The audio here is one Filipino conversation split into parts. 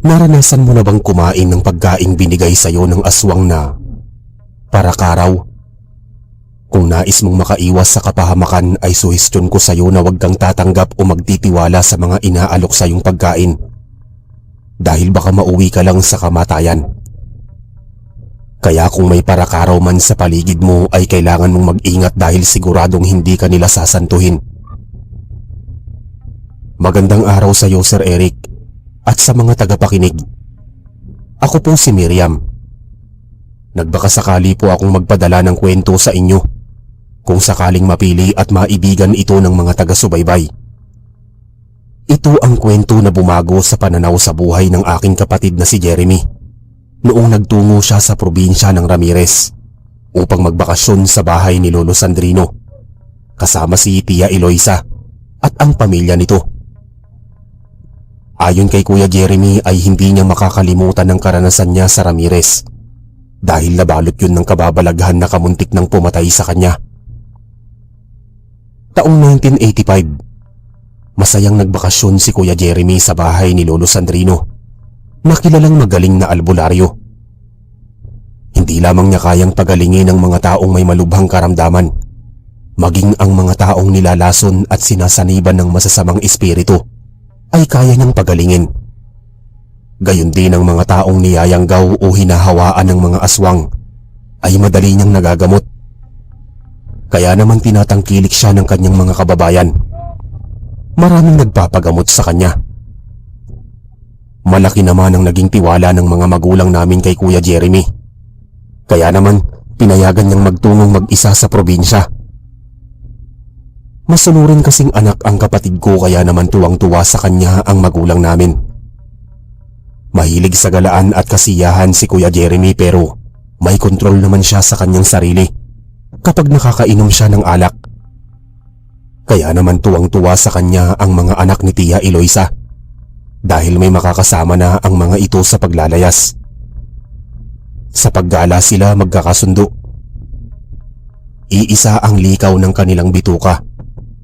Naranasan mo na bang kumain ng pagkaing binigay sa'yo ng aswang na parakaraw? Kung nais mong makaiwas sa kapahamakan ay suhestyon ko sa'yo na huwag kang tatanggap o magtitiwala sa mga inaalok sa'yong pagkain. Dahil baka mauwi ka lang sa kamatayan. Kaya kung may parakaraw man sa paligid mo ay kailangan mong mag-ingat dahil siguradong hindi ka nila sasantuhin. Magandang araw sa iyo, Sir Eric, at sa mga tagapakinig. Ako po si Miriam. Nagbakasakali po akong magpadala ng kwento sa inyo kung sakaling mapili at maibigan ito ng mga taga-subaybay. Ito ang kwento na bumago sa pananaw sa buhay ng aking kapatid na si Jeremy noong nagtungo siya sa probinsya ng Ramirez upang magbakasyon sa bahay ni Lolo Sandrino kasama si Tia Eloisa at ang pamilya nito. Ayon kay Kuya Jeremy ay hindi niya makakalimutan ang karanasan niya sa Ramirez dahil nabalot yun ng kababalaghan na kamuntik ng pumatay sa kanya. Taong 1985, masayang nagbakasyon si Kuya Jeremy sa bahay ni Lolo Sandrino na kilalang magaling na albularyo. Hindi lamang niya kayang pagalingin ang mga taong may malubhang karamdaman, maging ang mga taong nilalason at sinasaniban ng masasamang espiritu ay kaya niyang pagalingin. Gayon din ang mga taong niyayanggaw o hinahawaan ng mga aswang ay madali niyang nagagamot. Kaya naman tinatangkilik siya ng kanyang mga kababayan. Maraming nagpapagamot sa kanya. Malaki naman ang naging tiwala ng mga magulang namin kay Kuya Jeremy. Kaya naman pinayagan niyang magtungong mag-isa sa probinsya. Masunurin kasing anak ang kapatid ko kaya naman tuwang-tuwa sa kanya ang magulang namin. Mahilig sa galaan at kasiyahan si Kuya Jeremy pero may kontrol naman siya sa kanyang sarili kapag nakakainom siya ng alak. Kaya naman tuwang-tuwa sa kanya ang mga anak ni Tia Eloisa dahil may makakasama na ang mga ito sa paglalayas. Sa paggala sila magkakasundo. Iisa ang likaw ng kanilang bituka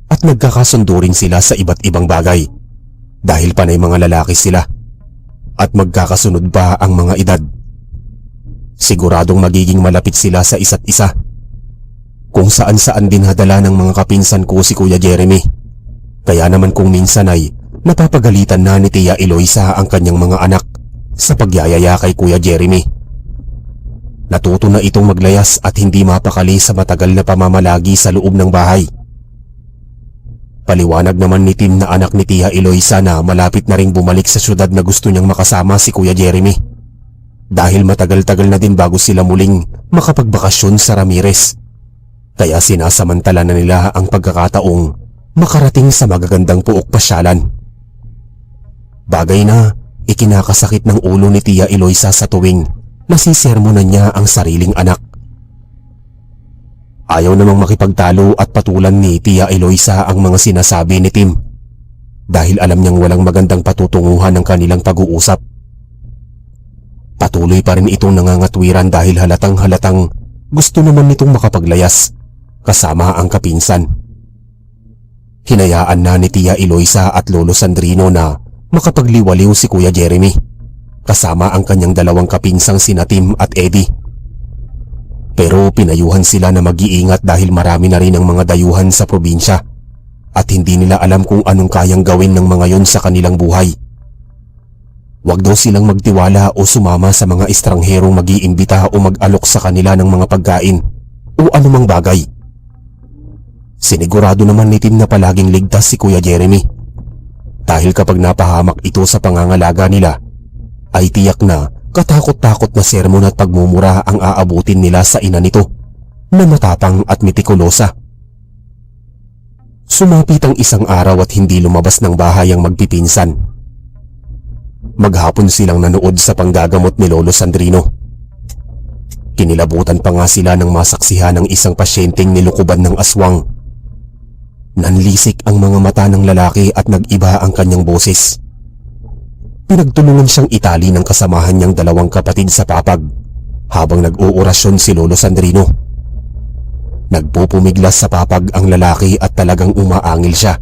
at nagkakasundo rin sila sa iba't ibang bagay dahil panay mga lalaki sila at magkakasunod pa ang mga edad. Siguradong magiging malapit sila sa isa't isa. Kung saan-saan din hadala ng mga kapinsan ko si Kuya Jeremy. Kaya naman kung minsan ay napapagalitan na ni Tia Eloisa ang kanyang mga anak sa pagyayaya kay Kuya Jeremy. Natuto na itong maglayas at hindi mapakali sa matagal na pamamalagi sa loob ng bahay. Paliwanag naman ni Tim na anak ni Tia Eloisa na malapit na ring bumalik sa syudad na gusto niyang makasama si Kuya Jeremy dahil matagal-tagal na din bago sila muling makapagbakasyon sa Ramirez. Kaya sinasamantala na nila ang pagkakataong makarating sa magagandang puok pasyalan. Bagay na ikinakasakit ng ulo ni Tia Eloisa sa tuwing nasisermonan niya ang sariling anak. Ayaw namang makipagtalo at patulan ni Tia Eloisa ang mga sinasabi ni Tim dahil alam niyang walang magandang patutunguhan ng kanilang pag-uusap. Patuloy pa rin itong nangangatwiran dahil halatang-halatang gusto naman nitong makapaglayas kasama ang kapinsan. Hinayaan na ni Tia Eloisa at Lolo Sandrino na makapagliwaliw si Kuya Jeremy kasama ang kanyang dalawang kapinsang sina Tim at Eddie. Pero pinayuhan sila na mag-iingat dahil marami na rin ang mga dayuhan sa probinsya at hindi nila alam kung anong kayang gawin ng mga yon sa kanilang buhay. Huwag daw silang magtiwala o sumama sa mga estrangherong mag-iimbita o mag-alok sa kanila ng mga pagkain o anumang bagay. Sinigurado naman ni Tim na palaging ligtas si Kuya Jeremy dahil kapag napahamak ito sa pangangalaga nila ay tiyak na katakot-takot na sermon at pagmumura ang aabutin nila sa ina nito na matapang at mitikulosa. Sumapit ang isang araw at hindi lumabas ng bahay ang magpipinsan. Maghapon silang nanood sa panggagamot ni Lolo Sandrino. Kinilabutan pa nga sila ng masaksihan ng isang pasyenteng nilukuban ng aswang. Nanlisik ang mga mata ng lalaki at nag-iba ang kanyang boses. Pinagtulungan siyang itali ng kasamahan niyang dalawang kapatid sa papag habang nag-uorasyon si Lolo Sandrino. Nagpupumiglas sa papag ang lalaki at talagang umaangil siya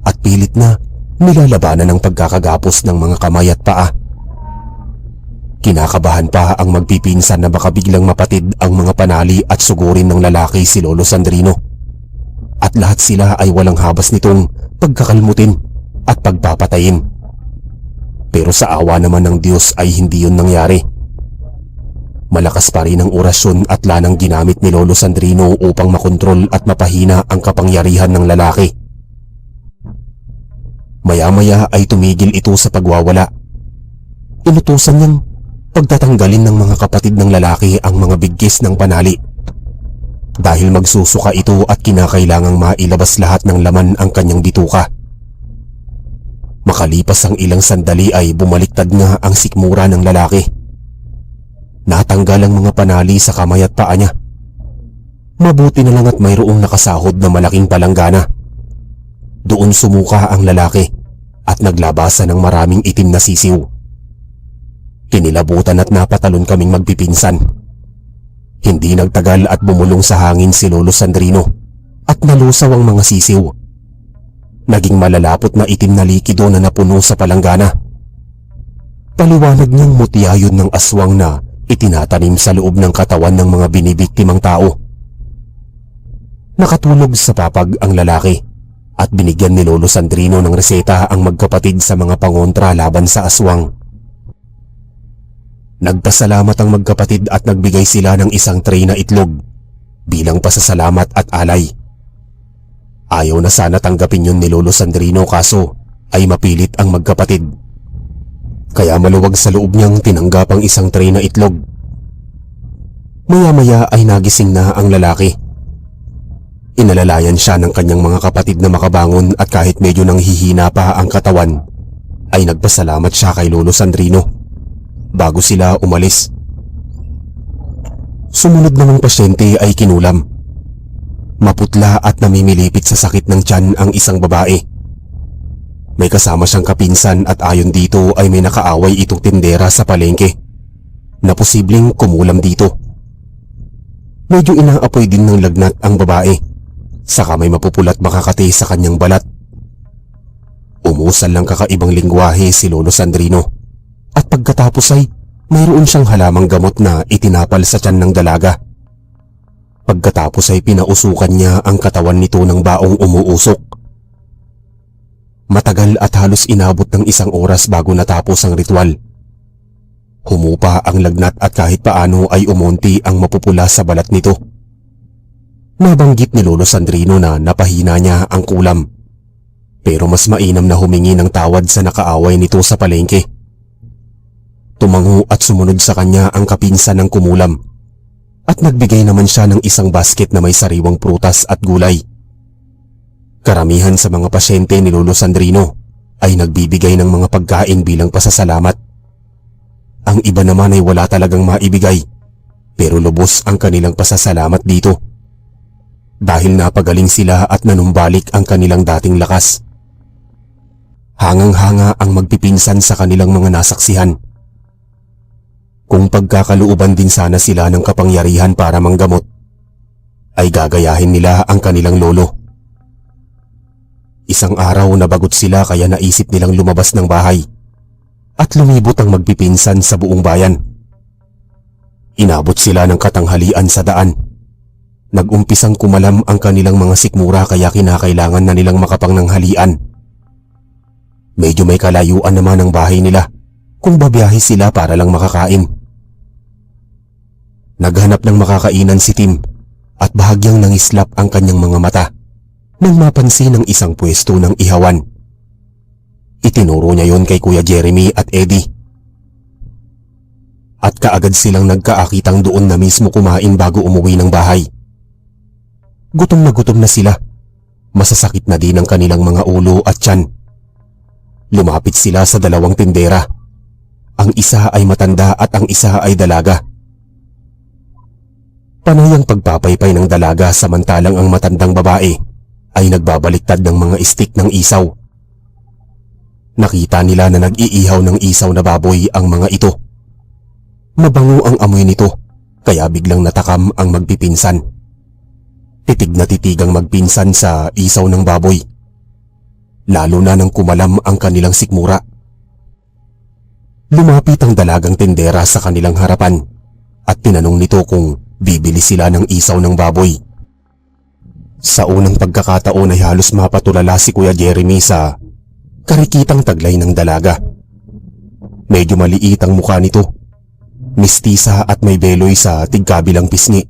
at pilit na nilalabanan ng pagkakagapos ng mga kamay at paa Kinakabahan pa ang magpipinsan na baka biglang mapatid ang mga panali at sugurin ng lalaki si Lolo Sandrino. At lahat sila ay walang habas nitong pagkakalmutin at pagpapatayin. Pero sa awa naman ng Diyos ay hindi yun nangyari. Malakas pa rin ang orasyon at lanang ginamit ni Lolo Sandrino upang makontrol at mapahina ang kapangyarihan ng lalaki. Maya-maya ay tumigil ito sa pagwawala. Inutusan niyang pagtatanggalin ng mga kapatid ng lalaki ang mga bigkis ng panali. Dahil magsusuka ito at kinakailangang mailabas lahat ng laman ang kanyang bituka. Makalipas ang ilang sandali ay bumaliktad nga ang sikmura ng lalaki. Natanggal ang mga panali sa kamay at paa niya. Mabuti na lang at mayroong nakasahod na malaking palanggana. Doon sumuka ang lalaki at naglabasan ng maraming itim na sisiw. Kinilabutan at napatalon kaming magpipinsan. Hindi nagtagal at bumulong sa hangin si Lolo Sandrino at nalusaw ang mga sisiw. Naging malalapot na itim na likido na napuno sa palanggana. Paliwanag niyang mutya yun ng aswang na itinatanim sa loob ng katawan ng mga binibiktimang tao. Nakatulog sa papag ang lalaki at binigyan ni Lolo Sandrino ng reseta ang magkapatid sa mga pangontra laban sa aswang. Nagpasalamat ang magkapatid at nagbigay sila ng isang tray na itlog bilang pasasalamat at alay. Ayaw na sana tanggapin yun ni Lolo Sandrino kaso ay mapilit ang magkapatid. Kaya maluwag sa loob niyang tinanggap ang isang tray na itlog. Maya-maya ay nagising na ang lalaki. Inalalayan siya ng kanyang mga kapatid na makabangon at kahit medyo nanghihina pa ang katawan ay nagpasalamat siya kay Lolo Sandrino bago sila umalis. Sumunod namang pasyente ay kinulam. Maputla at namimilipit sa sakit ng tiyan ang isang babae. May kasama siyang kapinsan at ayon dito ay may nakaaway itong tindera sa palengke na posibleng kumulam dito. Medyo inaapoy din ng lagnat ang babae, saka may mapupulat makakati sa kanyang balat. Umusal lang kakaibang lingwahe si Lolo Sandrino at pagkatapos ay mayroon siyang halamang gamot na itinapal sa tiyan ng dalaga. Pagkatapos ay pinausukan niya ang katawan nito ng baong umuusok. Matagal at halos inabot ng 1 oras bago natapos ang ritual. Humupa ang lagnat at kahit paano ay umunti ang mapupula sa balat nito. Nabanggit ni Lolo Sandrino na napahina niya ang kulam. Pero mas mainam na humingi ng tawad sa nakaaway nito sa palengke. Tumango at sumunod sa kanya ang kapinsan ng kumulam. At nagbigay naman siya ng isang basket na may sariwang prutas at gulay. Karamihan sa mga pasyente ni Lolo Sandrino ay nagbibigay ng mga pagkain bilang pasasalamat. Ang iba naman ay wala talagang maibigay, pero lubos ang kanilang pasasalamat dito. Dahil napagaling sila at nanumbalik ang kanilang dating lakas. Hangang-hanga ang magpipinsan sa kanilang mga nasaksihan. Kung pagkakalooban din sana sila ng kapangyarihan para manggamot, ay gagayahin nila ang kanilang lolo. Isang araw nabagot sila kaya naisip nilang lumabas ng bahay at lumibot ang magpipinsan sa buong bayan. Inabot sila ng katanghalian sa daan. Nag-umpisang kumalam ang kanilang mga sikmura kaya kinakailangan na nilang makapangnanghalian. Medyo may kalayuan naman ang bahay nila kung babiyahe sila para lang makakain. Naghanap ng makakainan si Tim at bahagyang nangislap ang kanyang mga mata nang mapansin ang isang pwesto ng ihawan. Itinuro niya yon kay Kuya Jeremy at Eddie. At kaagad silang nagkaakitang doon na mismo kumain bago umuwi ng bahay. Gutom na sila. Masasakit na din ang kanilang mga ulo at tiyan. Lumapit sila sa 2 tindera. Ang isa ay matanda at ang isa ay dalaga. Panay ang pagpapaypay ng dalaga samantalang ang matandang babae ay nagbabaliktad ng mga stick ng isaw. Nakita nila na nag-iihaw ng isaw na baboy ang mga ito. Mabango ang amoy nito kaya biglang natakam ang magpipinsan. Titig na titig ang magpinsan sa isaw ng baboy. Lalo na nang kumalam ang kanilang sikmura. Lumapit ang dalagang tindera sa kanilang harapan at tinanong nito kung bibili sila ng isaw ng baboy. Sa unang pagkakataon ay halos mapatulala si Kuya Jeremy sa karikitang taglay ng dalaga. Medyo maliit ang mukha nito, mistisa at may beloy sa tigkabilang pisngi.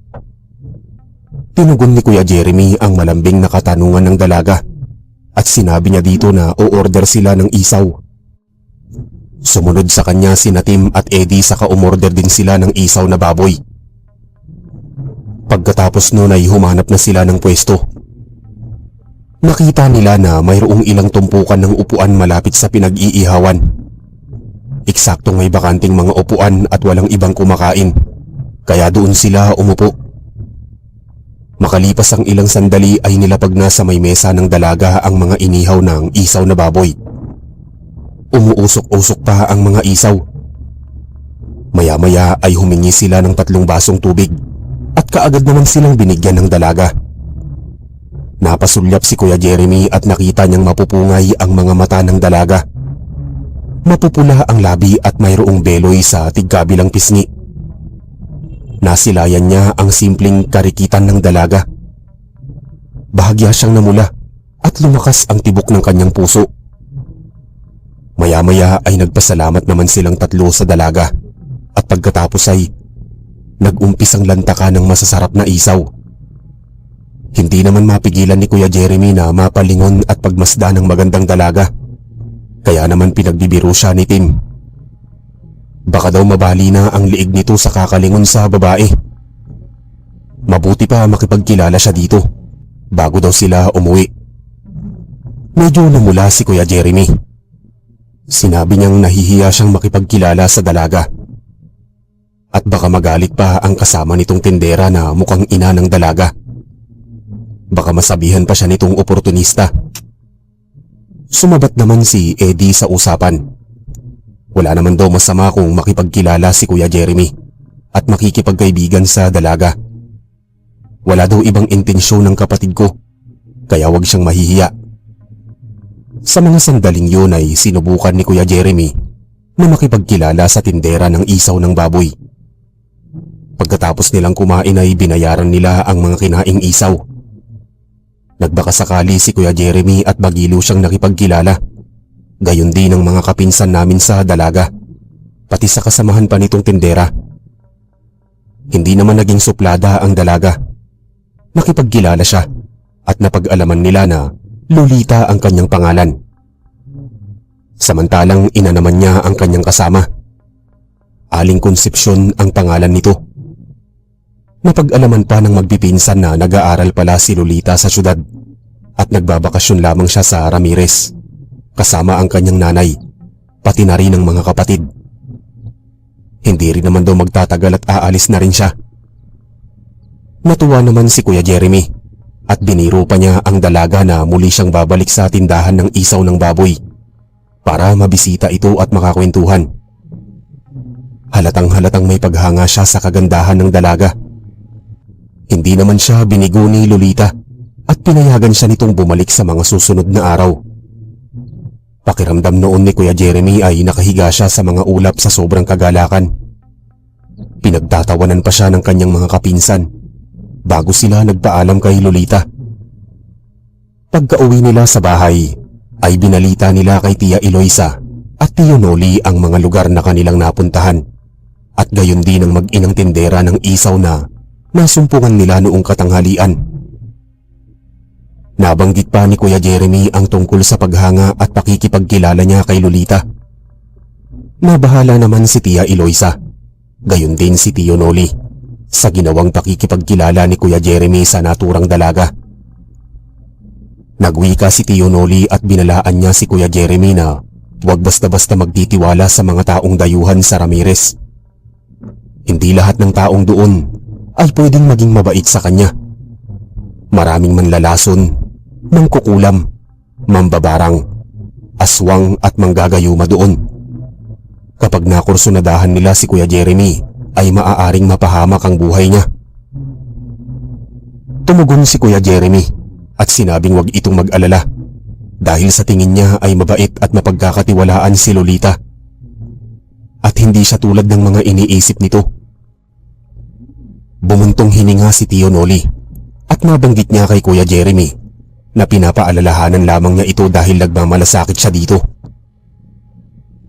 Tinugon ni Kuya Jeremy ang malambing na katanungan ng dalaga at sinabi niya dito na o-order sila ng isaw. Sumunod sa kanya sina Tim at Eddie saka umorder din sila ng isaw na baboy. Pagkatapos nun ay humanap na sila ng pwesto. Nakita nila na mayroong ilang tumpukan ng upuan malapit sa pinag-iihawan. Eksaktong may bakanting mga upuan at walang ibang kumakain, kaya doon sila umupo. Makalipas ang ilang sandali ay nilapag na sa may mesa ng dalaga ang mga inihaw ng isaw na baboy. Umuusok-usok pa ang mga isaw. Maya-maya ay humingi sila ng 3 basong tubig at kaagad naman silang binigyan ng dalaga. Napasulyap si Kuya Jeremy at nakita niyang mapupungay ang mga mata ng dalaga. Mapupula ang labi at mayroong beloy sa tigkabilang pisngi. Nasilayan niya ang simpleng karikitan ng dalaga. Bahagya siyang namula at lumakas ang tibok ng kanyang puso. Maya-maya ay nagpasalamat naman silang 3 sa dalaga at pagkatapos ay nag-umpisang lantakan ng masasarap na isaw. Hindi naman mapigilan ni Kuya Jeremy na mapalingon at pagmasda ng magandang dalaga, kaya naman pinagbibiro siya ni Tim. Baka daw mabali na ang liig nito sa kakalingon sa babae. Mabuti pa makipagkilala siya dito bago daw sila umuwi. Medyo namula si Kuya Jeremy. Sinabi niyang nahihiya siyang makipagkilala sa dalaga. At baka magalit pa ang kasama nitong tindera na mukhang ina ng dalaga. Baka masabihan pa siya nitong oportunista. Sumabat naman si Eddie sa usapan. Wala naman daw masama kung makipagkilala si Kuya Jeremy at makikipagkaibigan sa dalaga. Wala daw ibang intensyon ng kapatid ko, kaya wag siyang mahihiya. Sa mga sandaling yun ay sinubukan ni Kuya Jeremy na makipagkilala sa tindera ng isaw ng baboy. Pagkatapos nilang kumain ay binayaran nila ang mga kinaing isaw. Nagbaka sakali si Kuya Jeremy at bagilo siyang nakipagkilala. Gayon din ang mga kapinsan namin sa dalaga, pati sa kasamahan pa nitong tindera. Hindi naman naging suplada ang dalaga. Nakipagkilala siya at napag-alaman nila na Lolita ang kanyang pangalan. Samantalang ina naman niya ang kanyang kasama. Aling Concepcion ang pangalan nito. Napag-alaman pa ng magpipinsan na nag-aaral pala si Lolita sa syudad at nagbabakasyon lamang siya sa Ramirez kasama ang kanyang nanay, pati na rin ang mga kapatid. Hindi rin naman daw magtatagal at aalis na rin siya. Natuwa naman si Kuya Jeremy at biniro pa niya ang dalaga na muli siyang babalik sa tindahan ng isaw ng baboy para mabisita ito at makakwentuhan. Halatang-halatang may paghanga siya sa kagandahan ng dalaga. Hindi naman siya binigo ni Lolita at pinayagan siya nitong bumalik sa mga susunod na araw. Pakiramdam noon ni Kuya Jeremy ay nakahiga siya sa mga ulap sa sobrang kagalakan. Pinagtatawanan pa siya ng kanyang mga kapinsan bago sila nagpaalam kay Lolita. Pagka-uwi nila sa bahay ay binalita nila kay Tia Eloisa at Tio Noli ang mga lugar na kanilang napuntahan at gayon din ang mag-inang tindera ng isaw na nasumpungan nila noong katanghalian. Nabanggit pa ni Kuya Jeremy ang tungkol sa paghanga at pakikipagkilala niya kay Lolita. Nabahala naman si Tia Eloisa, gayon din si Tio Noli, sa ginawang pakikipagkilala ni Kuya Jeremy sa naturang dalaga. Nagwika si Tio Noli at binalaan niya si Kuya Jeremy na huwag basta-basta magtitiwala sa mga taong dayuhan sa Ramirez. Hindi lahat ng taong doon ay pwedeng maging mabait sa kanya. Maraming manlalason, mangkukulam, mambabarang, aswang at manggagayuma doon. Kapag nakursunadahan nila si Kuya Jeremy ay maaaring mapahamak ang buhay niya. Tumugon si Kuya Jeremy at sinabing wag itong mag-alala dahil sa tingin niya ay mabait at mapagkakatiwalaan si Lolita. at hindi siya tulad ng mga iniisip nito. Bumuntong hininga si Tio Noli at nabanggit niya kay Kuya Jeremy na pinapaalalahanan lamang niya ito dahil nagmamalasakit siya dito.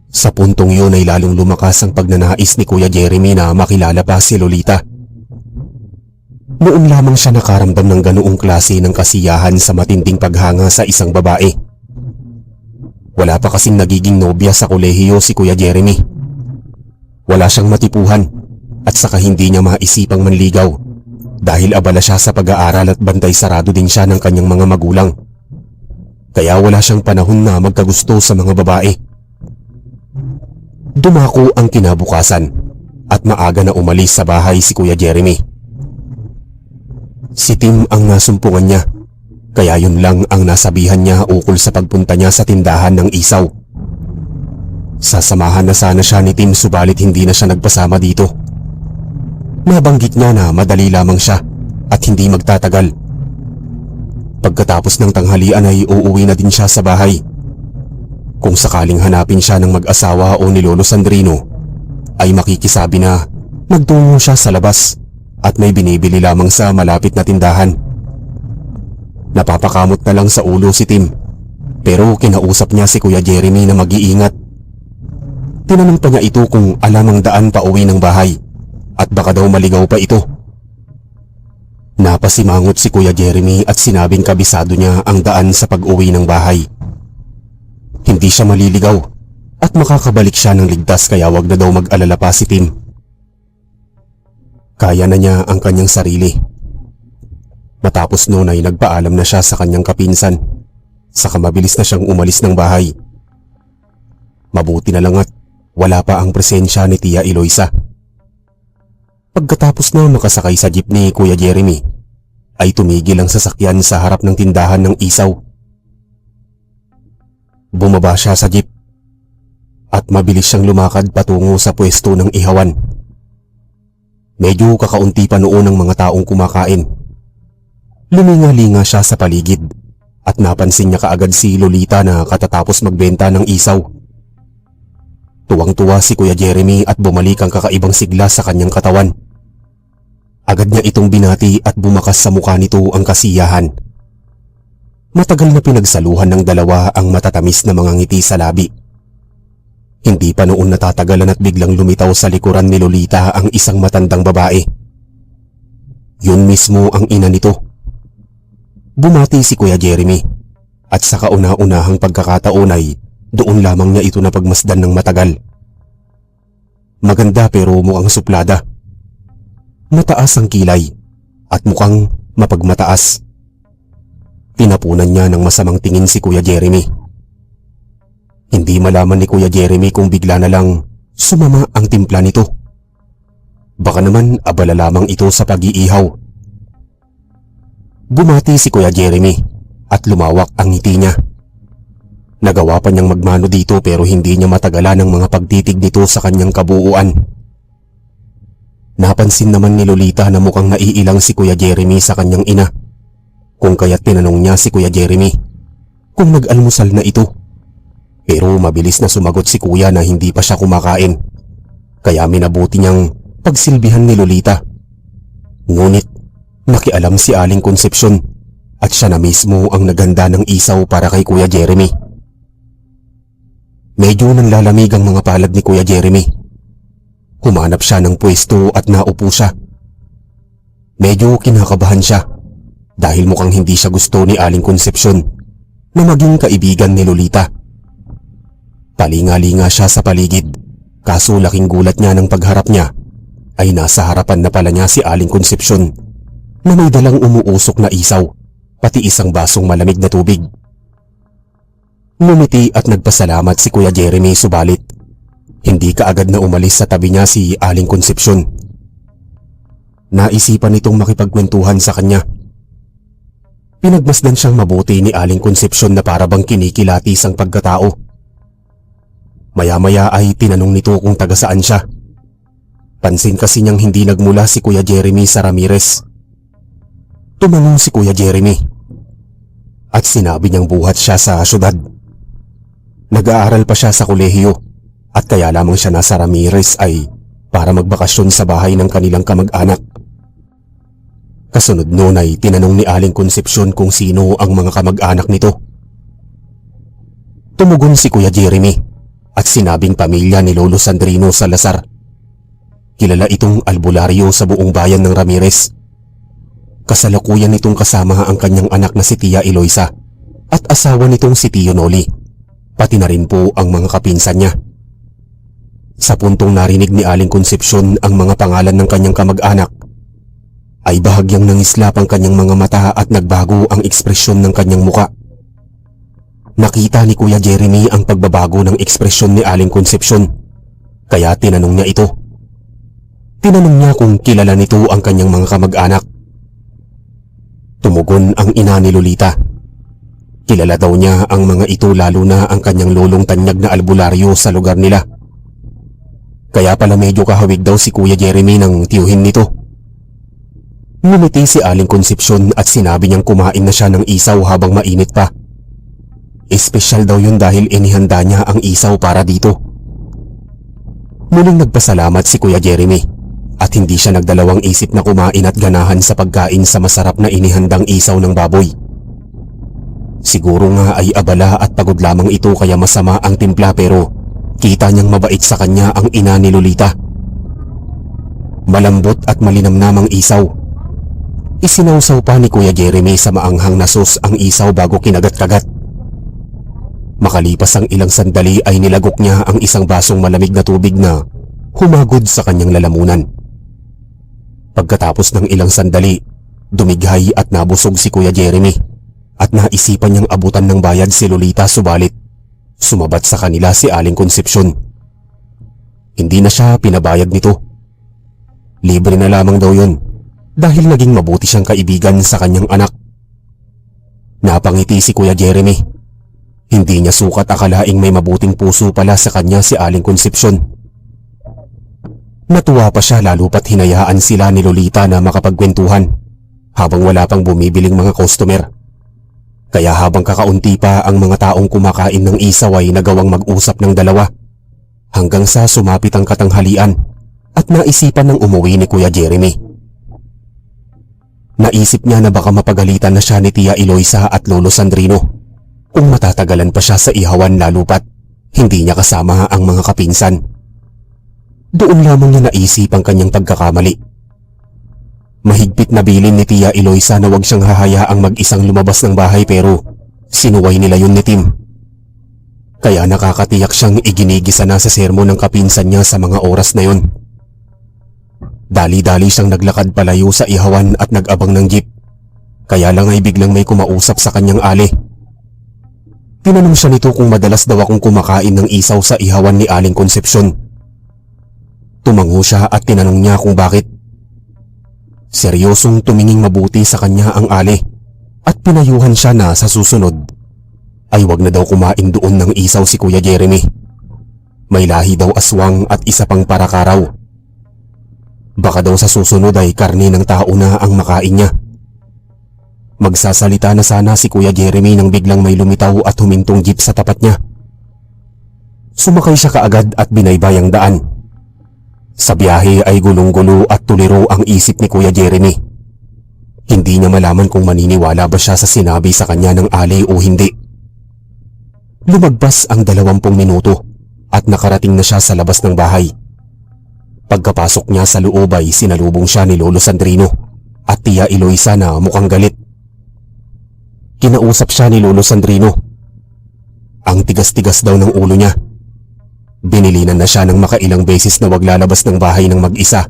Sa puntong yun ay lalong lumakas ang pagnanais ni Kuya Jeremy na makilala pa si Lolita. Noon lamang siya nakaramdam ng ganoong klase ng kasiyahan sa matinding paghanga sa isang babae. Wala pa kasing nagiging nobya sa kolehiyo si Kuya Jeremy. Wala siyang matipuhan at saka hindi niya maisipang manligaw dahil abala siya sa pag-aaral at bantay sarado din siya ng kanyang mga magulang. Kaya wala siyang panahon na magkagusto sa mga babae. Dumako ang kinabukasan at maaga na umalis sa bahay si Kuya Jeremy. Si Tim ang nasumpungan niya, kaya yun lang ang nasabihan niya ukol sa pagpunta niya sa tindahan ng isaw. Sasamahan na sana siya ni Tim subalit hindi na siya nagpasama dito. Nabanggit niya na madali lamang siya at hindi magtatagal. Pagkatapos ng tanghalian ay uuwi na din siya sa bahay. Kung sakaling hanapin siya ng mag-asawa o ni Lolo Sandrino, ay makikisabi na nagtungo siya sa labas at may binibili lamang sa malapit na tindahan. Napapakamot na lang sa ulo si Tim, pero kinausap niya si Kuya Jeremy na mag-iingat. Tinanong pa niya ito kung alam ang daan pa uwi ng bahay at baka daw maligaw pa ito. Napasimangot si Kuya Jeremy at sinabing kabisado niya ang daan sa pag-uwi ng bahay. Hindi siya maliligaw at makakabalik siya ng ligtas kaya wag na daw mag-alala pa si Tim. Kaya na niya ang kanyang sarili. Matapos noon ay nagpaalam na siya sa kanyang kapinsan, saka mabilis na siyang umalis ng bahay. Mabuti na lang at wala pa ang presensya ni Tia Eloisa. Pagkatapos na makasakay sa jeep ni Kuya Jeremy, ay tumigil ang sasakyan sa harap ng tindahan ng isaw. Bumaba siya sa jeep at mabilis siyang lumakad patungo sa pwesto ng ihawan. Medyo kakaunti pa noon ang mga taong kumakain. Luminga-linga siya sa paligid at napansin niya kaagad si Lolita na katatapos magbenta ng isaw. Tuwang-tuwa si Kuya Jeremy at bumalik ang kakaibang sigla sa kanyang katawan. Agad niya itong binati at bumakas sa mukha nito ang kasiyahan. Matagal na pinagsaluhan ng dalawa ang matatamis na mga ngiti sa labi. Hindi pa noon natatagalan at biglang lumitaw sa likuran ni Lolita ang isang matandang babae. Yun mismo ang ina nito. Bumati si Kuya Jeremy at sa kauna-unahang pagkakataon ay doon lamang niya ito napagmasdan ng matagal. Maganda pero mukhang suplada. Mataas ang kilay at mukhang mapagmataas. Tinapunan niya ng masamang tingin si Kuya Jeremy. Hindi malaman ni Kuya Jeremy kung bigla na lang sumama ang timpla nito. Baka naman abala lamang ito sa pag-iihaw. Bumati si Kuya Jeremy at lumawak ang ngiti niya. Nagawa pa niyang magmano dito pero hindi niya matagalan ang mga pagtitig nito sa kanyang kabuuan. Napansin naman ni Lolita na mukhang naiilang si Kuya Jeremy sa kanyang ina. Kung kaya't tinanong niya si Kuya Jeremy kung nag-almusal na ito. Pero mabilis na sumagot si Kuya na hindi pa siya kumakain. Kaya minabuti niyang pagsilbihan ni Lolita. Ngunit nakialam si Aling Concepcion at siya na mismo ang naghanda ng isaw para kay Kuya Jeremy. Medyo nanlalamig ang mga palad ni Kuya Jeremy. Humanap siya ng pwesto at naupo siya. Medyo kinakabahan siya dahil mukhang hindi siya gusto ni Aling Concepcion na maging kaibigan ni Lolita. Palinga-linga siya sa paligid, kaso laking gulat niya nang pagharap niya ay nasa harapan na pala niya si Aling Concepcion na may dalang umuusok na isaw, pati isang basong malamig na tubig. Ngumiti at nagpasalamat si Kuya Jeremy subalit hindi kaagad na umalis sa tabi niya si Aling Concepcion. Naisipan nitong makipagkwentuhan sa kanya. Pinagmasdan siyang mabuti ni Aling Concepcion na para bang kinikilatis ang pagkatao. Maya-maya ay tinanong nito kung taga saan siya. Pansin kasi niyang hindi nagmula si Kuya Jeremy sa Ramirez. Tumanong si Kuya Jeremy at sinabi niyang buhat siya sa syudad. Nag-aaral pa siya sa kolehiyo at kaya lamang siya nasa Ramirez ay para magbakasyon sa bahay ng kanilang kamag-anak. Kasunod noon ay tinanong ni Aling Concepcion kung sino ang mga kamag-anak nito. Tumugon si Kuya Jeremy at sinabing pamilya ni Lolo Sandrino Salazar. Kilala itong albularyo sa buong bayan ng Ramirez. Kasalukuyan nitong kasama ang kanyang anak na si Tia Eloisa at asawa nitong si Tio Noli, pati na rin po ang mga kapinsan niya. Sa puntong narinig ni Aling Concepcion ang mga pangalan ng kanyang kamag-anak, ay bahagyang nangislap ang kanyang mga mata at nagbago ang ekspresyon ng kanyang muka. Nakita ni Kuya Jeremy ang pagbabago ng ekspresyon ni Aling Concepcion, kaya tinanong niya ito. Tinanong niya kung kilala nito ang kanyang mga kamag-anak. Tumugon ang ina ni Lolita. Kilala daw niya ang mga ito, lalo na ang kanyang lolong tanyag na albularyo sa lugar nila. Kaya pala medyo kahawig daw si Kuya Jeremy ng tiyuhin nito. Ngumiti si Aling Concepcion at sinabi niyang kumain na siya ng isaw habang mainit pa. Espesyal daw yun dahil inihanda niya ang isaw para dito. Muling nagpasalamat si Kuya Jeremy at hindi siya nagdalawang isip na kumain at ganahan sa pagkain sa masarap na inihandang isaw ng baboy. Siguro nga ay abala at pagod lamang ito kaya masama ang timpla, pero kita niyang mabait sa kanya ang ina ni Lolita. Malambot at malinamnamang isaw. Isinawsaw pa ni Kuya Jeremy sa maanghang na sauce ang isaw bago kinagat-kagat. Makalipas ang ilang sandali ay nilagok niya ang isang basong malamig na tubig na humagod sa kanyang lalamunan. Pagkatapos ng ilang sandali, dumighay at nabusog si Kuya Jeremy at naisipan niyang abutan ng bayad si Lolita, subalit sumabat sa kanila si Aling Concepcion. Hindi na siya pinabayad nito. Libre na lamang daw yun dahil naging mabuti siyang kaibigan sa kanyang anak. Napangiti si Kuya Jeremy. Hindi niya sukat akalaing may mabuting puso pala sa kanya si Aling Concepcion. Natuwa pa siya lalo pat hinayaan sila ni Lolita na makapagkwentuhan habang wala pang bumibiling mga customer. Kaya habang kakaunti pa ang mga taong kumakain ng isaw ay nagawang mag-usap ng dalawa hanggang sa sumapit ang katanghalian at naisipan ng umuwi ni Kuya Jeremy. Naisip niya na baka mapagalitan na siya ni Tia Eloisa at Lolo Sandrino kung matatagalan pa siya sa ihawan, lalo pat hindi niya kasama ang mga kapinsan. Doon lamang niya naisip ang kanyang pagkakamali. Mahigpit na bilin ni Tia Eloisa na wag siyang hahayaang mag-isang lumabas ng bahay, pero sinuway nila yun ni Tim. Kaya nakakatiyak siyang iginigisa na sa sermon ng kapinsan niya sa mga oras na yun. Dali-dali siyang naglakad palayo sa ihawan at nag-abang ng jeep. Kaya lang ay biglang may kumausap sa kanyang ale. Tinanong siya nito kung madalas daw akong kumakain ng isaw sa ihawan ni Aling Concepcion. Tumango siya at tinanong niya kung bakit. Seryosong tuminging mabuti sa kanya ang ale at pinayuhan siya na sa susunod ay wag na daw kumain doon ng isaw si Kuya Jeremy. May lahi daw aswang at isa pang parakaraw. Baka daw sa susunod ay karne ng tao na ang makain niya. Magsasalita na sana si Kuya Jeremy nang biglang may lumitaw at humintong jeep sa tapat niya. Sumakay siya kaagad at binaybay ang daan. Sa biyahe ay gulong-gulo at tuliro ang isip ni Kuya Jeremy. Hindi niya malaman kung maniniwala ba siya sa sinabi sa kanya ng ale o hindi. Lumagpas ang 20 minuto at nakarating na siya sa labas ng bahay. Pagkapasok niya sa loob ay sinalubong siya ni Lolo Sandrino at Tia Eloisa na mukhang galit. Kinausap siya ni Lolo Sandrino. Ang tigas-tigas daw ng ulo niya. Binilinan na siya ng makailang beses na wag lalabas ng bahay ng mag-isa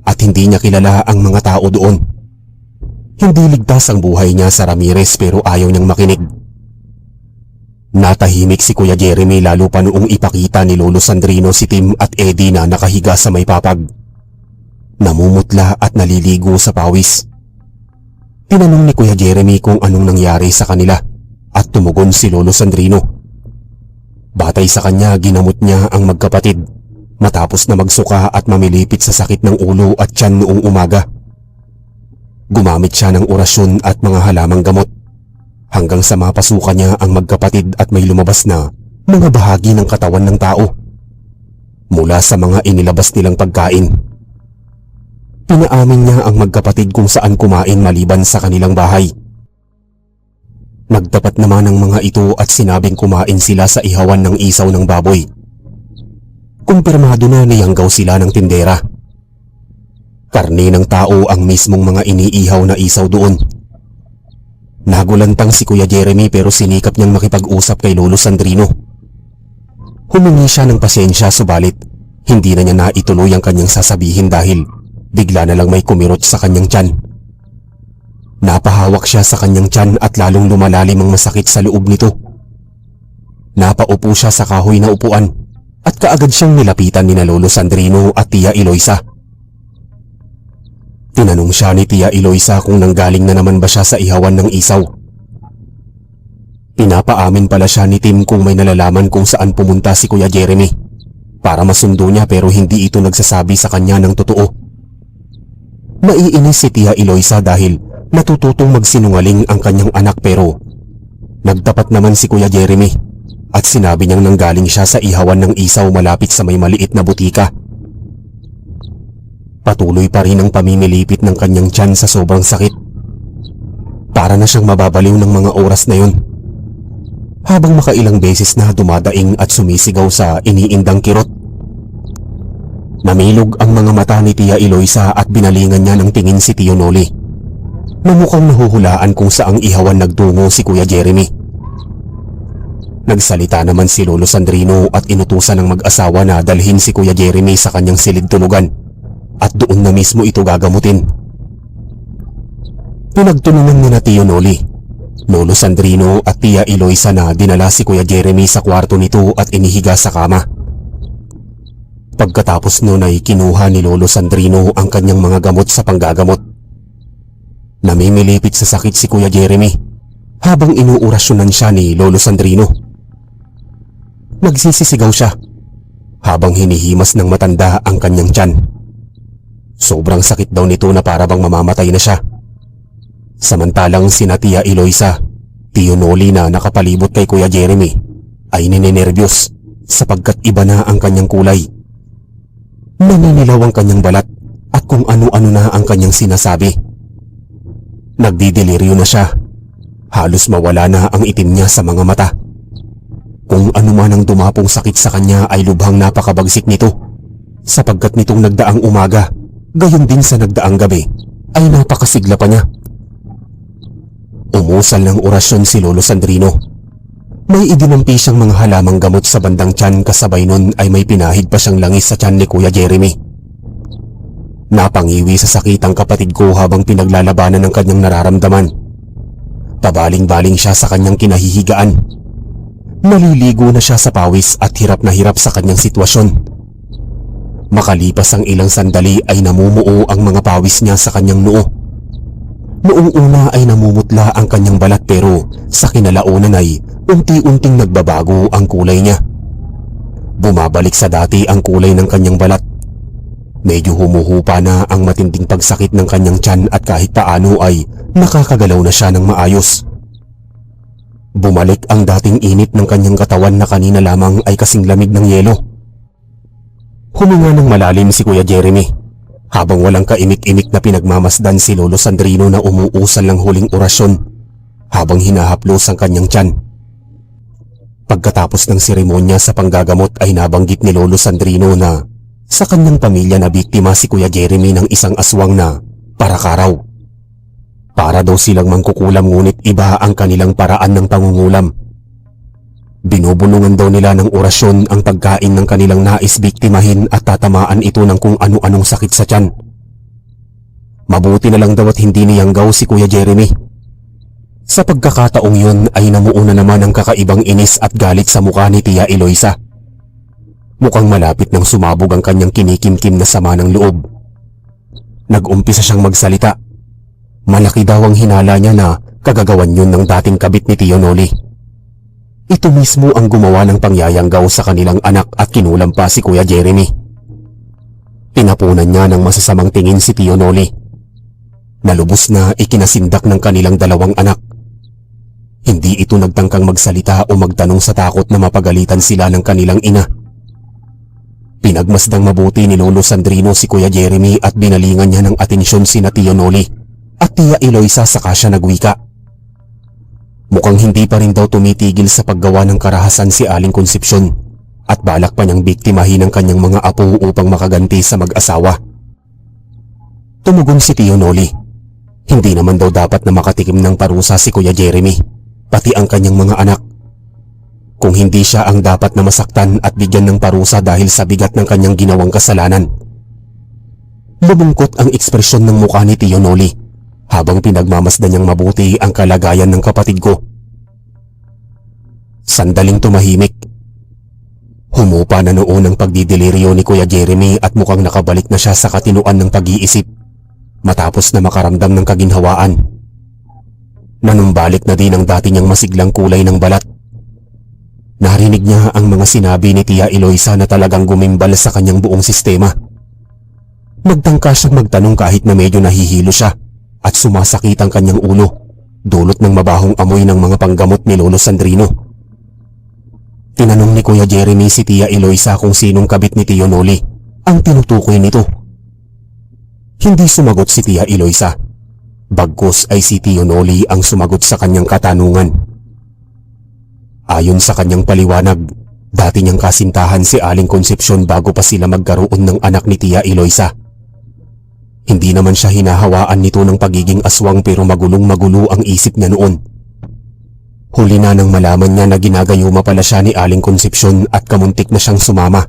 at hindi niya kilala ang mga tao doon. Hindi ligtas ang buhay niya sa Ramirez, pero ayaw niyang makinig. Natahimik si Kuya Jeremy lalo pa noong ipakita ni Lolo Sandrino si Tim at Eddie na nakahiga sa may papag. Namumutla at naliligo sa pawis. Tinanong ni Kuya Jeremy kung anong nangyari sa kanila at tumugon si Lolo Sandrino. Batay sa kanya, ginamot niya ang magkapatid matapos na magsuka at mamilipit sa sakit ng ulo at tiyan noong umaga. Gumamit siya ng orasyon at mga halamang gamot hanggang sa mapasukan niya ang magkapatid at may lumabas na mga bahagi ng katawan ng tao. mula sa mga inilabas nilang pagkain. Pinaamin niya ang magkapatid kung saan kumain maliban sa kanilang bahay. Nagtapat naman ang mga ito at sinabing kumain sila sa ihawan ng isaw ng baboy. Kumpirmado na niyanggaw sila ng tindera. Karne ng tao ang mismong mga iniihaw na isaw doon. Nagulantang si Kuya Jeremy pero sinikap niyang makipag-usap kay Lolo Sandrino. Humingi siya ng pasensya subalit hindi na niya naituloy ang kanyang sasabihin dahil bigla na lang may kumirot sa kanyang tiyan. Napahawak siya sa kanyang tiyan at lalong lumalalim ang masakit sa loob nito. Napaupo siya sa kahoy na upuan at kaagad siyang nilapitan ni Lolo Sandrino at Tia Eloisa. Tinanong siya ni Tia Eloisa kung nanggaling na naman ba siya sa ihawan ng isaw. Pinapaamin pala siya ni Tim kung may nalalaman kung saan pumunta si Kuya Jeremy para masundo niya pero hindi ito nagsasabi sa kanya ng totoo. Naiinis si Tia Eloisa dahil natututong magsinungaling ang kanyang anak pero nagtapat naman si Kuya Jeremy at sinabi niyang nanggaling siya sa ihawan ng isaw malapit sa may maliit na butika. Patuloy pa rin ang pamimilipit ng kanyang tiyan sa sobrang sakit. Para na siyang mababaliw ng mga oras na yun. Habang makailang beses na dumadaing at sumisigaw sa iniindang kirot. Namilog ang mga mata ni Tia Eloisa at binalingan niya ng tingin si Tio Noli na mukhang nahuhulaan kung saang ihawan nagtungo si Kuya Jeremy. Nagsalita naman si Lolo Sandrino at inutusan ng mag-asawa na dalhin si Kuya Jeremy sa kanyang silid tulugan at doon na mismo ito gagamutin. Pinagtulungan ni na Tio Noli, Lolo Sandrino at Tia Eloisa na dinala si Kuya Jeremy sa kwarto nito at inihiga sa kama. Pagkatapos noon ay kinuha ni Lolo Sandrino ang kanyang mga gamot sa panggagamot. Namimilipit sa sakit si Kuya Jeremy habang inuurasyonan siya ni Lolo Sandrino. Nagsisisigaw siya habang hinihimas ng matanda ang kanyang tiyan. Sobrang sakit daw nito na para bang mamamatay na siya. Samantalang sina Tia Eloisa, Tio Noli na nakapalibot kay Kuya Jeremy ay ninenervyos sapagkat iba na ang kanyang kulay. Naninilaw ang kanyang balat at kung ano-ano na ang kanyang sinasabi. Nagdideliryo na siya. Halos mawala na ang itim niya sa mga mata. Kung ano man ang dumapong sakit sa kanya ay lubhang napakabagsik nito sapagkat nitong nagdaang umaga, gayon din sa nagdaang gabi, ay napakasigla pa niya. Umusal ng orasyon si Lolo Sandrino. May idinampi siyang mga halamang gamot sa bandang tiyan kasabay nun ay may pinahid pa siyang langis sa tiyan ni Kuya Jeremy. Napangiwi sa sakit ang kapatid ko habang pinaglalabanan ng kanyang nararamdaman. Pabaling-baling siya sa kanyang kinahihigaan. Naliligo na siya sa pawis at hirap na hirap sa kanyang sitwasyon. Makalipas ang ilang sandali ay namumuo ang mga pawis niya sa kanyang noo. Noong una ay namumutla ang kanyang balat pero sa kinalaunan ay unti-unting nagbabago ang kulay niya. Bumabalik sa dati ang kulay ng kanyang balat. Medyo humuhupa na ang matinding pagsakit ng kanyang tiyan at kahit paano ay nakakagalaw na siya ng maayos. Bumalik ang dating init ng kanyang katawan na kanina lamang ay kasing lamig ng yelo. Huminga ng malalim si Kuya Jeremy habang walang kaimik-imik na pinagmamasdan si Lolo Sandrino na umuusal ng huling orasyon habang hinahaplos ang kanyang tiyan. Pagkatapos ng seremonya sa panggagamot ay nabanggit ni Lolo Sandrino na sa kanyang pamilya na biktima si Kuya Jeremy ng isang aswang na parakaraw. Para daw silang mangkukulam ngunit iba ang kanilang paraan ng pangungulam. Binubulungan daw nila ng orasyon ang pagkain ng kanilang nais biktimahin at tatamaan ito ng kung ano-anong sakit sa tiyan. Mabuti na lang daw at hindi niyanggaw si Kuya Jeremy. Sa pagkakataong yun ay namuuna naman ang kakaibang inis at galit sa mukha ni Tia Eloisa. Mukhang malapit nang sumabog ang kanyang kinikimkim na sama ng loob. Nag-umpisa siyang magsalita. Malaki daw ang hinala niya na kagagawan yun ng dating kabit ni Tio Noli. Ito mismo ang gumawa ng pangyayanggaw sa kanilang anak at kinulam pa si Kuya Jeremy. Tinapunan niya ng masasamang tingin si Tio Noli. Nalubos na ikinasindak ng kanilang dalawang anak. Hindi ito nagtangkang magsalita o magtanong sa takot na mapagalitan sila ng kanilang ina. Pinagmasdang mabuti ni Lolo Sandrino si Kuya Jeremy at binalingan niya ng atensyon sina Tio Noli at Tia Eloisa saka siya nagwika. Mukhang hindi pa rin daw tumitigil sa paggawa ng karahasan si Aling Concepcion at balak pa niyang biktimahin ang kanyang mga apo upang makaganti sa mag-asawa. Tumugon si Tio Noli. Hindi naman daw dapat na makatikim ng parusa si Kuya Jeremy, pati ang kanyang mga anak. Kung hindi siya ang dapat na masaktan at bigyan ng parusa dahil sa bigat ng kanyang ginawang kasalanan. Lumungkot ang ekspresyon ng mukha ni Tio Noli habang pinagmamasdan niyang mabuti ang kalagayan ng kapatid ko. Sandaling tumahimik. Humupa na noon ang pagdidelirio ni Kuya Jeremy at mukhang nakabalik na siya sa katinuan ng pag-iisip matapos na makaramdam ng kaginhawaan. Nanumbalik na din ang dati niyang masiglang kulay ng balat. Narinig niya ang mga sinabi ni Tia Eloisa na talagang gumimbal sa kanyang buong sistema. Nagtangka siyang magtanong kahit na medyo nahihilo siya at sumasakit ang kanyang ulo, dulot ng mabahong amoy ng mga panggamot ni Lolo Sandrino. Tinanong ni Kuya Jeremy si Tia Eloisa kung sinong kabit ni Tio Noli ang tinutukoy nito. Hindi sumagot si Tia Eloisa, bagkus ay si Tio Noli ang sumagot sa kanyang katanungan. Ayon sa kanyang paliwanag, dati niyang kasintahan si Aling Concepcion bago pa sila magkaroon ng anak ni Tia Eloisa. Hindi naman siya hinahawaan nito ng pagiging aswang pero magulong-magulo ang isip niya noon. Huli na nang malaman niya na ginagayuma pala siya ni Aling Concepcion at kamuntik na siyang sumama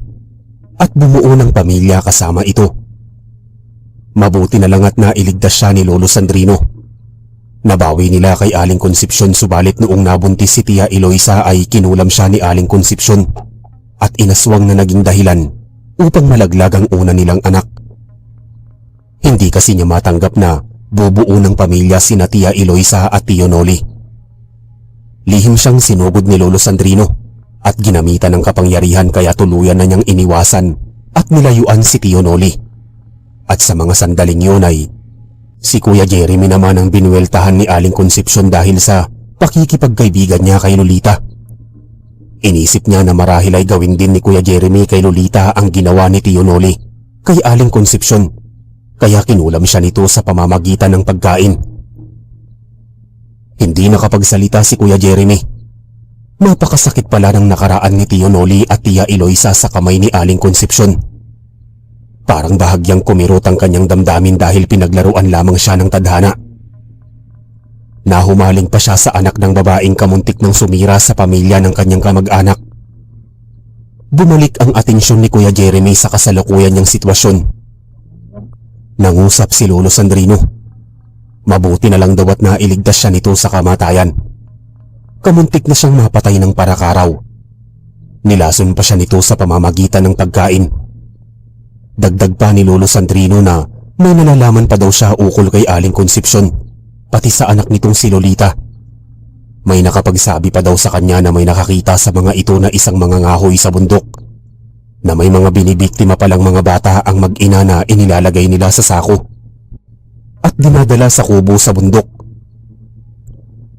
at bumuo ng pamilya kasama ito. Mabuti na lang at nailigtas siya ni Lolo Sandrino. Nabawi nila kay Aling Concepcion subalit noong nabuntis si Tia Eloisa ay kinulam siya ni Aling Concepcion at inaswang na naging dahilan upang malaglag ang una nilang anak. Hindi kasi niya matanggap na bubuo ng pamilya sina Tia Eloisa at Tio Noli. Lihim siyang sinugod ni Lolo Sandrino at ginamitan ng kapangyarihan kaya tuluyan na niyang iniwasan at nilayuan si Tio Noli. At sa mga sandaling yun ay si Kuya Jeremy naman ang binuweltahan ni Aling Concepcion dahil sa pakikipagkaibigan niya kay Lolita. Inisip niya na marahil ay gawin din ni Kuya Jeremy kay Lolita ang ginawa ni Tio Noli kay Aling Concepcion, kaya kinulam siya nito sa pamamagitan ng pagkain. Hindi nakapagsalita si Kuya Jeremy. Napakasakit pala ng nakaraan ni Tio Noli at Tia Eloisa sa kamay ni Aling Concepcion. Parang bahagyang kumirot ang kanyang damdamin dahil pinaglaruan lamang siya ng tadhana. Nahumaling pa siya sa anak ng babaeng kamuntik ng sumira sa pamilya ng kanyang kamag-anak. Bumalik ang atensyon ni Kuya Jeremy sa kasalukuyan niyang sitwasyon. Nangusap si Lolo Sandrino. Mabuti na lang daw at nailigtas siya nito sa kamatayan. Kamuntik na siyang mapatay ng parakaraw. Nilason pa siya nito sa pamamagitan ng pagkain. Dagdag pa ni Lolo Sandrino na may nalalaman pa daw siya ukol kay Aling Concepcion, pati sa anak nitong si Lolita. May nakapagsabi pa daw sa kanya na may nakakita sa mga ito na isang mga ngahoy sa bundok, na may mga binibiktima palang mga bata ang mag-ina na inilalagay nila sa sako at dinadala sa kubo sa bundok.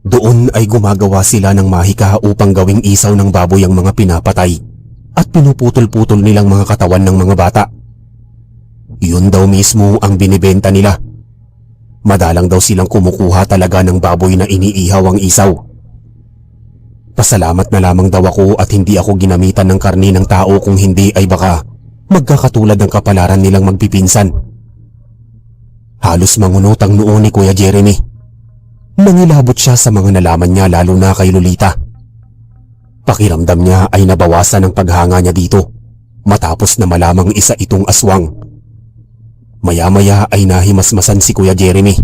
Doon ay gumagawa sila ng mahika upang gawing isaw ng baboy ang mga pinapatay at pinuputol-putol nilang mga katawan ng mga bata. Yun daw mismo ang binibenta nila. Madalang daw silang kumukuha talaga ng baboy na iniihaw ang isaw. Pasalamat na lamang daw ako at hindi ako ginamitan ng karni ng tao, kung hindi ay baka magkakatulad ng kapalaran nilang magpipinsan. Halos mangunot ang noo ni Kuya Jeremy. Nangilabot siya sa mga nalaman niya lalo na kay Lolita. Pakiramdam niya ay nabawasan ang paghanga niya dito matapos na malamang isa itong aswang. Maya-maya ay nahimasmasan si Kuya Jeremy.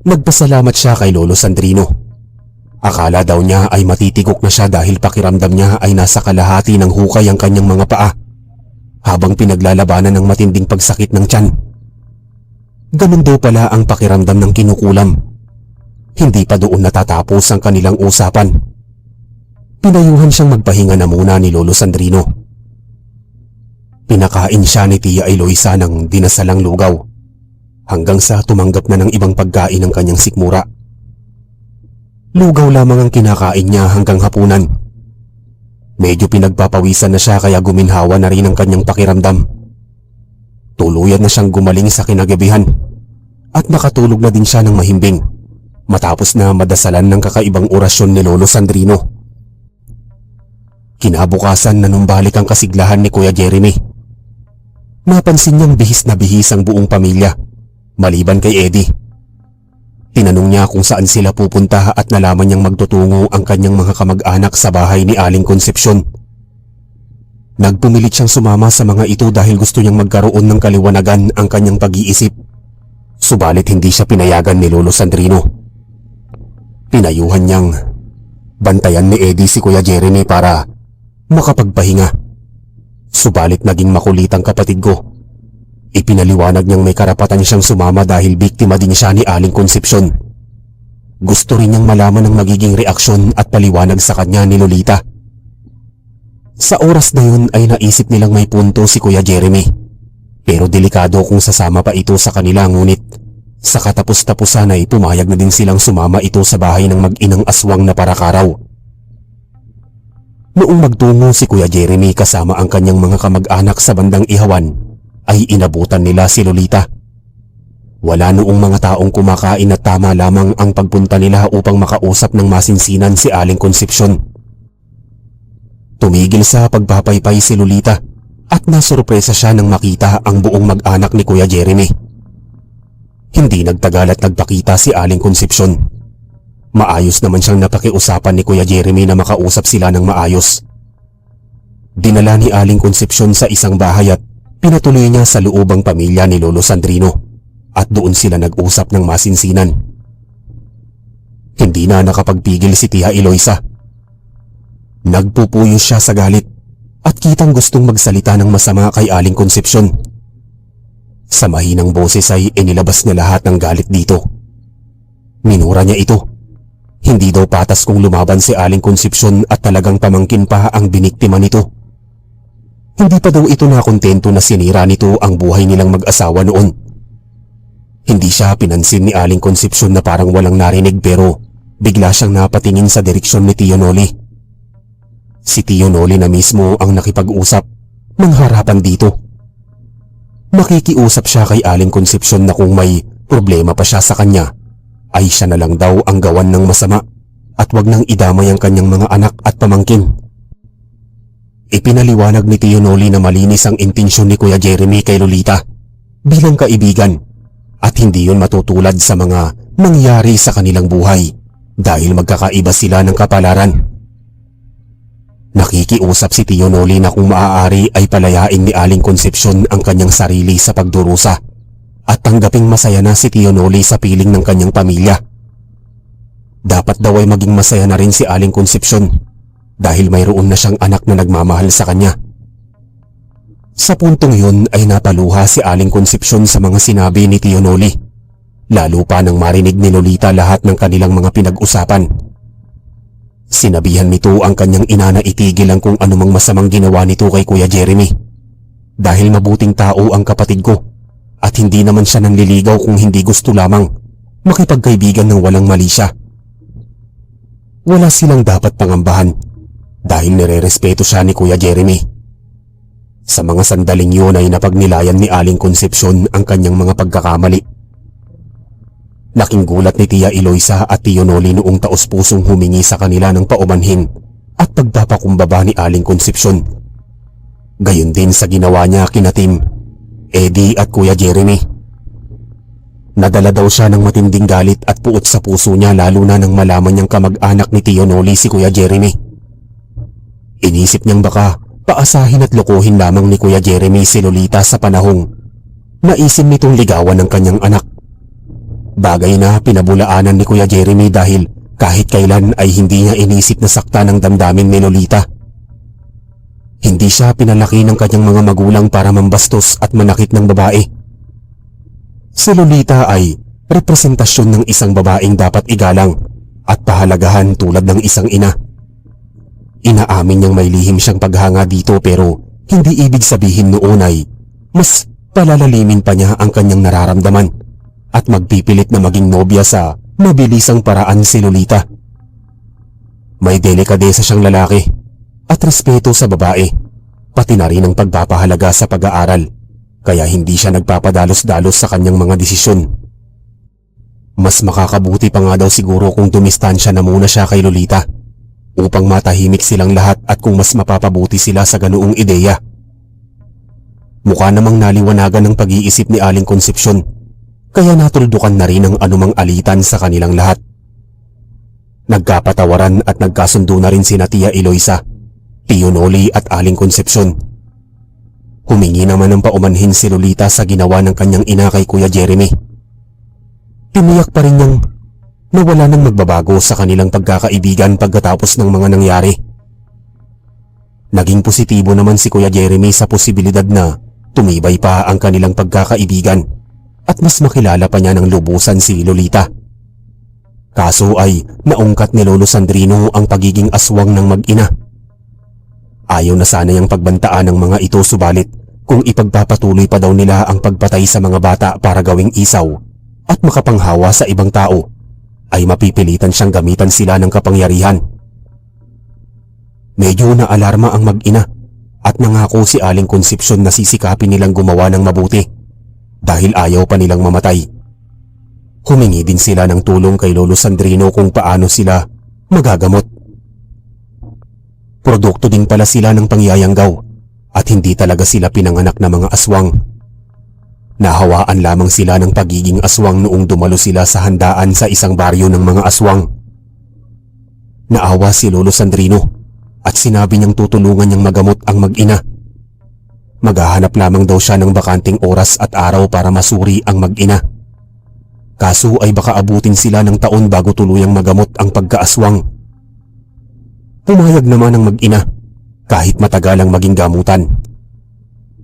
Nagpasalamat siya kay Lolo Sandrino. Akala daw niya ay matitigok na siya dahil pakiramdam niya ay nasa kalahati ng hukay ang kanyang mga paa habang pinaglalabanan ng matinding pagsakit ng tiyan. Ganun daw pala ang pakiramdam ng kinukulam. Hindi pa doon natatapos ang kanilang usapan. Pinayuhan siyang magpahinga na muna ni Lolo Sandrino. Pinakain siya ni Tia Eloisa ng dinasalang lugaw hanggang sa tumanggap na ng ibang pagkain ng kanyang sikmura. Lugaw lamang ang kinakain niya hanggang hapunan. Medyo pinagpapawisan na siya kaya guminhawa na rin ang kanyang pakiramdam. Tuluyan na siyang gumaling sa kinagabihan at nakatulog na din siya ng mahimbing matapos na madasalan ng kakaibang orasyon ni Lolo Sandrino. Kinabukasan nanumbalik ang kasiglahan ni Kuya Jeremy. Napansin niyang bihis na bihis ang buong pamilya maliban kay Eddie. Tinanong niya kung saan sila pupunta at nalaman niyang magtutungo ang kanyang mga kamag-anak sa bahay ni Aling Concepcion. Nagpumilit siyang sumama sa mga ito dahil gusto niyang magkaroon ng kaliwanagan ang kanyang pag-iisip. Subalit hindi siya pinayagan ni Lolo Sandrino. Pinayuhan niyang bantayan ni Eddie si Kuya Jeremy para makapagpahinga. Subalit naging makulit ang kapatid ko. Ipinaliwanag niyang may karapatan siyang sumama dahil biktima din siya ni Aling Concepcion. Gusto rin niyang malaman ang magiging reaksyon at paliwanag sa kanya ni Lolita. Sa oras na yun ay naisip nilang may punto si Kuya Jeremy. Pero delikado kung sasama pa ito sa kanila, ngunit sa katapos-tapusan ay pumayag na din silang sumama ito sa bahay ng mag-inang aswang na parakaraw. Noong magtungo si Kuya Jeremy kasama ang kanyang mga kamag-anak sa bandang ihawan, ay inabutan nila si Lolita. Wala noong mga taong kumakain at tama lamang ang pagpunta nila upang makausap ng masinsinan si Aling Concepcion. Tumigil sa pagpapaypay si Lolita at nasurpresa siya nang makita ang buong mag-anak ni Kuya Jeremy. Hindi nagtagal at nagpakita si Aling Concepcion. Maayos naman siyang napakiusapan ni Kuya Jeremy na makausap sila ng maayos. Dinala ni Aling Concepcion sa isang bahay at pinatuloy niya sa loobang pamilya ni Lolo Sandrino at doon sila nag-usap ng masinsinan. Hindi na nakapagpigil si Tia Eloisa. Nagpupuyos siya sa galit at kitang gustong magsalita ng masama kay Aling Concepcion. Sa mahinang boses ay inilabas niya lahat ng galit dito. Minura niya ito. Hindi daw patas kung lumaban si Aling Concepcion at talagang pamangkin pa ang biniktima nito. Hindi pa daw ito nakontento na sinira nito ang buhay nilang mag-asawa noon. Hindi siya pinansin ni Aling Concepcion na parang walang narinig pero bigla siyang napatingin sa direksyon ni Tio Noli. Si Tio Noli na mismo ang nakipag-usap ng harapan dito. Makikiusap siya kay Aling Concepcion na kung may problema pa siya sa kanya ay siya na lang daw ang gawan ng masama at wag nang idamay ang kanyang mga anak at pamangkin. Ipinaliwanag ni Tio Noli na malinis ang intensyon ni Kuya Jeremy kay Lolita bilang kaibigan at hindi yun matutulad sa mga nangyari sa kanilang buhay dahil magkakaiba sila ng kapalaran. Nakikiusap si Tio Noli na kung maaari ay palayain ni Aling Concepcion ang kanyang sarili sa pagdurusa at tanggaping masaya na si Tio Noli sa piling ng kanyang pamilya. Dapat daw ay maging masaya na rin si Aling Concepcion dahil mayroon na siyang anak na nagmamahal sa kanya. Sa puntong yun ay napaluha si Aling Concepcion sa mga sinabi ni Tio Noli, lalo pa nang marinig ni Lolita lahat ng kanilang mga pinag-usapan. Sinabihan nito ang kanyang ina na itigil ang kung anumang masamang ginawa nito kay Kuya Jeremy dahil mabuting tao ang kapatid ko at hindi naman siya nanliligaw kung hindi gusto lamang makipagkaibigan ng walang mali siya. Wala silang dapat pangambahan dahil nirerespeto siya ni Kuya Jeremy. Sa mga sandaling yun ay napagnilayan ni Aling Concepcion ang kanyang mga pagkakamali. Laking gulat ni Tia Eloisa at Tio Noli noong taos-pusong humingi sa kanila ng paumanhin at pagpapakumbaba ni Aling Concepcion. Gayon din sa ginawa niya kina Tim, Eddie at Kuya Jeremy. Nadala daw siya ng matinding galit at puot sa puso niya lalo na nang malaman niyang kamag-anak ni Tio Noli si Kuya Jeremy. Inisip niyang baka paasahin at lokohin lamang ni Kuya Jeremy si Lolita sa panahong naisin nitong ligawan ng kanyang anak. Bagay na pinabulaanan ni Kuya Jeremy dahil kahit kailan ay hindi niya inisip na sakta ng damdamin ni Lolita. Hindi siya pinalaki ng kanyang mga magulang para mambastos at manakit ng babae. Si Lolita ay representasyon ng isang babaeng dapat igalang at pahalagahan tulad ng isang ina. Inaamin niyang may lihim siyang paghanga dito pero hindi ibig sabihin noon ay mas palalalimin pa niya ang kanyang nararamdaman at magpipilit na maging nobya sa mabilisang paraan si Lolita. May delikadesa siyang lalaki at respeto sa babae, pati na rin ang pagpapahalaga sa pag-aaral, kaya hindi siya nagpapadalos-dalos sa kanyang mga desisyon. Mas makakabuti pa nga daw siguro kung dumistansya na muna siya kay Lolita upang matahimik silang lahat at kung mas mapapabuti sila sa ganoong ideya. Mukha namang naliwanagan ng pag-iisip ni Aling Concepcion, kaya natuldukan na rin ang anumang alitan sa kanilang lahat. Nagkapatawaran at nagkasundo na rin sina Tia Eloisa, Tio Noli at Aling Concepcion. Humingi naman ng paumanhin si Lolita sa ginawa ng kanyang ina kay Kuya Jeremy. Tiniyak pa rin niyang na wala nang magbabago sa kanilang pagkakaibigan pagkatapos ng mga nangyari. Naging positibo naman si Kuya Jeremy sa posibilidad na tumibay pa ang kanilang pagkakaibigan at mas makilala pa niya ng lubusan si Lolita. Kaso ay naungkat ni Lolo Sandrino ang pagiging aswang ng mag-ina. Ayaw na sana niyang pagbantaan ng mga ito, subalit kung ipagpapatuloy pa daw nila ang pagpatay sa mga bata para gawing isaw at makapanghawa sa ibang tao, ay mapipilitan siyang gamitan sila ng kapangyarihan. Medyo naalarma ang mag-ina at nangako si Aling Concepcion na sisikapin nilang gumawa ng mabuti dahil ayaw pa nilang mamatay. Humingi din sila ng tulong kay Lolo Sandrino kung paano sila magagamot. Produkto din pala sila ng pangyayanggaw at hindi talaga sila pinanganak na mga aswang. Nahawaan lamang sila ng pagiging aswang noong dumalo sila sa handaan sa isang baryo ng mga aswang. Naawa si Lolo Sandrino at sinabi niyang tutulungan niyang magamot ang mag-ina. Maghahanap lamang daw siya ng bakanting oras at araw para masuri ang mag-ina. Kaso ay baka abutin sila ng taon bago tuluyang magamot ang pagkaaswang. Pumayag naman ang mag-ina kahit matagal ang maging gamutan.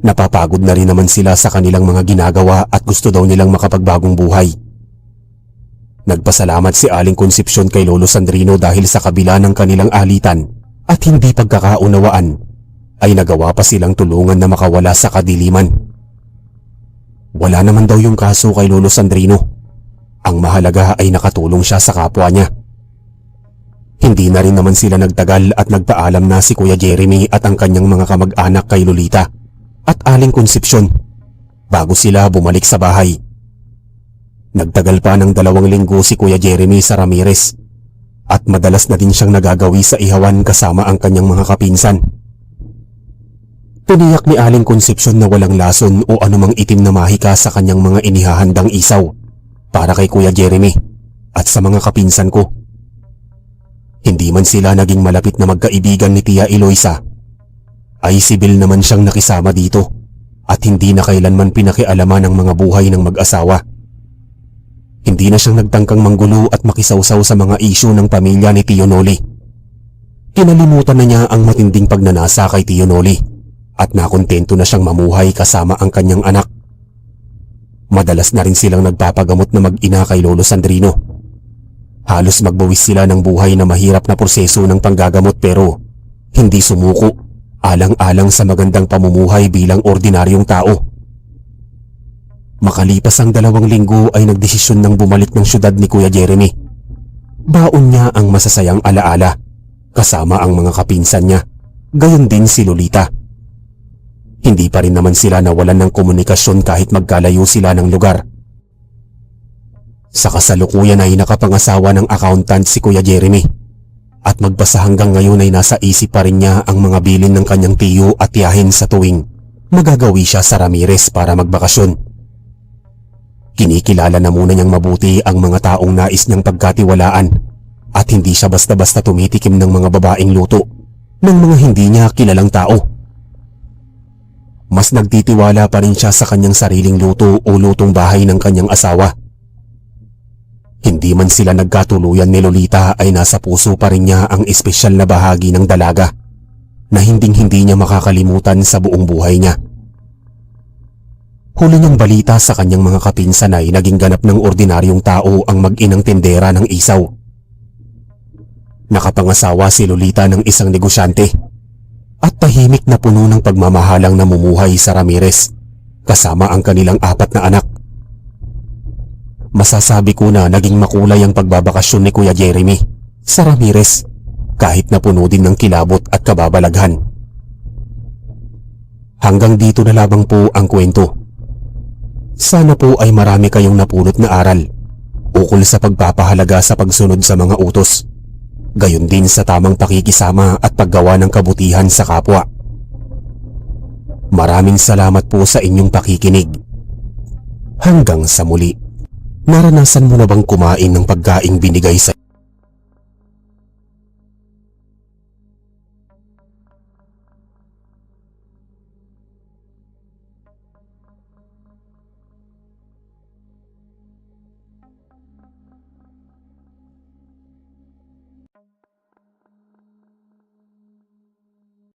Napapagod na rin naman sila sa kanilang mga ginagawa at gusto daw nilang makapagbagong buhay. Nagpasalamat si Aling Concepcion kay Lolo Sandrino dahil sa kabila ng kanilang alitan at hindi pagkakaunawaan, ay nagawa pa silang tulungan na makawala sa kadiliman. Wala naman daw yung kaso kay Lolo Sandrino. Ang mahalaga ay nakatulong siya sa kapwa niya. Hindi na rin naman sila nagtagal at nagpaalam na si Kuya Jeremy at ang kanyang mga kamag-anak kay Lolita at Aling Concepcion bago sila bumalik sa bahay. Nagtagal pa ng 2 linggo si Kuya Jeremy sa Ramirez at madalas na din siyang nagagawi sa ihawan kasama ang kanyang mga kapinsan. Tiniyak ni Aling Concepcion na walang lason o anumang itim na mahika sa kanyang mga inihahandang isaw para kay Kuya Jeremy at sa mga kapinsan ko. Hindi man sila naging malapit na magkaibigan ni Tia Eloisa, ay sibil naman siyang nakisama dito at hindi na kailanman pinakialaman ang mga buhay ng mag-asawa. Hindi na siyang nagtangkang manggulo at makisawsaw sa mga isyu ng pamilya ni Tio Noli. Kinalimutan na niya ang matinding pagnanasa kay Tio Noli at nakontento na siyang mamuhay kasama ang kanyang anak. Madalas na rin silang nagpapagamot na mag-ina kay Lolo Sandrino. Halos magbawis sila ng buhay na mahirap na proseso ng panggagamot pero hindi sumuko, alang-alang sa magandang pamumuhay bilang ordinaryong tao. Makalipas ang 2 linggo ay nagdesisyon ng bumalik ng syudad ni Kuya Jeremy. Baon niya ang masasayang alaala kasama ang mga kapinsan niya, gayon din si Lolita. Hindi pa rin naman sila nawalan ng komunikasyon kahit magkalayo sila ng lugar. Sa kasalukuyan ay nakapangasawa ng accountant si Kuya Jeremy at magbasa hanggang ngayon ay nasa isip pa rin niya ang mga bilin ng kanyang tiyo at tiyahin sa tuwing magagawi siya sa Ramirez para magbakasyon. Kinikilala na muna niyang mabuti ang mga taong nais niyang pagkatiwalaan at hindi siya basta-basta tumitikim ng mga babaeng luto ng mga hindi niya kilalang tao. Mas nagtitiwala pa rin siya sa kanyang sariling luto o lutong bahay ng kanyang asawa. Hindi man sila nagkatuluyan ni Lolita ay nasa puso pa rin niya ang espesyal na bahagi ng dalaga na hinding-hindi niya makakalimutan sa buong buhay niya. Huli niyang balita sa kanyang mga kapinsan ay naging ganap ng ordinaryong tao ang mag-inang tindera ng isaw. Nakapangasawa si Lolita ng isang negosyante at tahimik na puno ng pagmamahalang namumuhay sa Ramirez kasama ang kanilang 4 na anak. Masasabi ko na naging makulay ang pagbabakasyon ni Kuya Jeremy sa Ramirez kahit na puno din ng kilabot at kababalaghan. Hanggang dito na lamang po ang kwento. Sana po ay marami kayong napulot na aral ukol sa pagpapahalaga sa pagsunod sa mga utos, gayon din sa tamang pakikisama at paggawa ng kabutihan sa kapwa. Maraming salamat po sa inyong pakikinig. Hanggang sa muli. Naranasan mo na bang kumain ng pagkaing binigay sa